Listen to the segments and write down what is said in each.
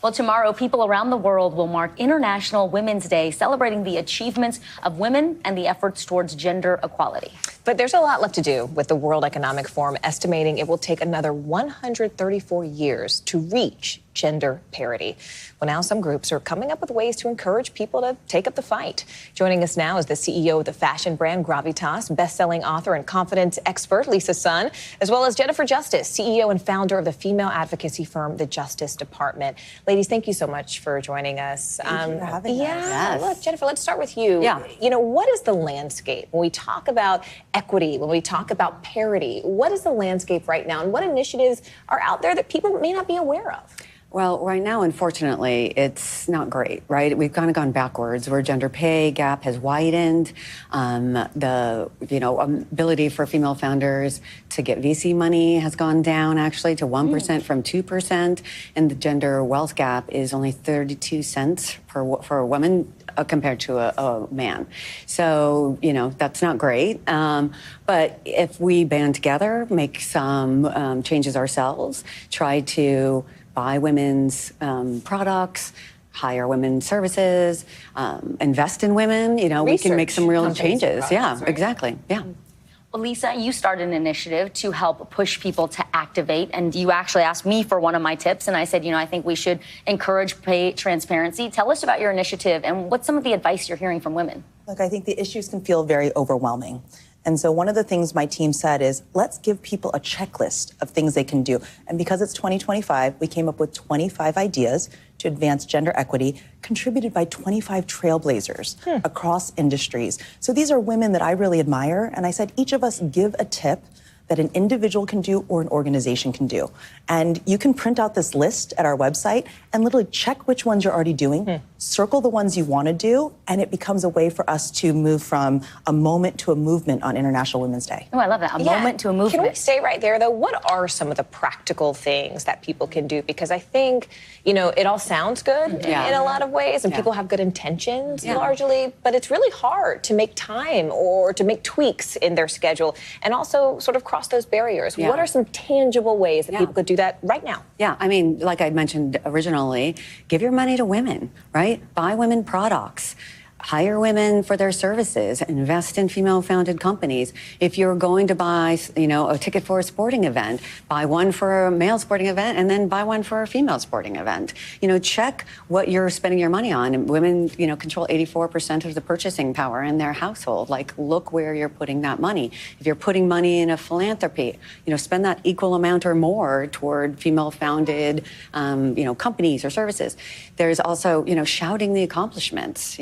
Well, tomorrow, people around the world will mark International Women's Day, celebrating the achievements of women and the efforts towards gender equality. But there's a lot left to do, with the World Economic Forum estimating it will take another 134 years to reach gender parity. Well, now some groups are coming up with ways to encourage people to take up the fight. Joining us now is the CEO of the fashion brand Gravitas, best-selling author and confidence expert Lisa Sun, as well as Jennifer Justice, CEO and founder of the female advocacy firm, the Justice Department. Ladies, thank you so much for joining us. Thank you for having us. Yes. Look, Jennifer, let's start with you. Yeah. You know, what is the landscape when we talk about equity, when we talk about parity? What is the landscape right now, and what initiatives are out there that people may not be aware of? Well, right now, unfortunately, it's not great, right? We've kind of gone backwards, where gender pay gap has widened. The ability for female founders to get VC money has gone down, actually, to 1% from 2%, and the gender wealth gap is only 32 cents for a woman compared to a man. So, that's not great. But if we band together, make some changes ourselves, try to buy women's products, hire women's services, invest in women, we can make some real changes. Products, yeah, right? exactly. Yeah. Well, Lisa, you started an initiative to help push people to activate, and you actually asked me for one of my tips, and I said, I think we should encourage pay transparency. Tell us about your initiative and what's some of the advice you're hearing from women. Look, I think the issues can feel very overwhelming. And so one of the things my team said is, let's give people a checklist of things they can do. And because it's 2025, we came up with 25 ideas to advance gender equity, contributed by 25 trailblazers across industries. So these are women that I really admire. And I said, each of us give a tip that an individual can do or an organization can do. And you can print out this list at our website and literally check which ones you're already doing, circle the ones you want to do, and it becomes a way for us to move from a moment to a movement on International Women's Day. Oh, I love that. A moment to a movement. Can we stay right there, though? What are some of the practical things that people can do? Because I think, it all sounds good in a lot of ways, and people have good intentions largely, but it's really hard to make time or to make tweaks in their schedule and also sort of cross those barriers. Yeah. What are some tangible ways that people could do that right now? Yeah, I mean, like I mentioned originally, give your money to women, right? Buy women products. Hire women for their services, invest in female-founded companies. If you're going to buy, a ticket for a sporting event, buy one for a male sporting event and then buy one for a female sporting event. Check what you're spending your money on. And women, control 84% of the purchasing power in their household. Like, look where you're putting that money. If you're putting money in a philanthropy, spend that equal amount or more toward female-founded, companies or services. There's also, shouting the accomplishments,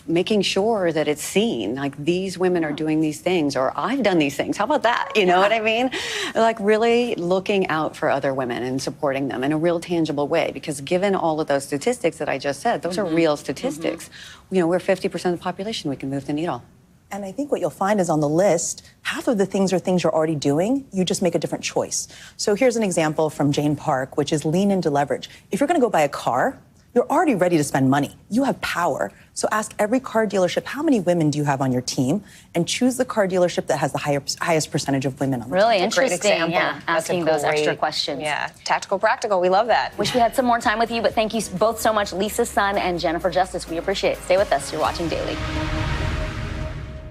making sure that it's seen, like, these women are doing these things, or I've done these things. How about that? You know what I mean? Like, really looking out for other women and supporting them in a real tangible way, because given all of those statistics that I just said, those are real statistics. We're 50% of the population, we can move the needle. And I think what you'll find is on the list, half of the things are things you're already doing. You just make a different choice. So here's an example from Jane Park, which is lean into leverage. If you're going to go buy a car, you're already ready to spend money. You have power. So ask every car dealership, how many women do you have on your team? And choose the car dealership that has the highest percentage of women on the team. Really interesting, Great example. asking those extra questions. Yeah, tactical, practical, we love that. Wish we had some more time with you, but thank you both so much, Lisa Sun and Jennifer Justice. We appreciate it. Stay with us. You're watching Daily.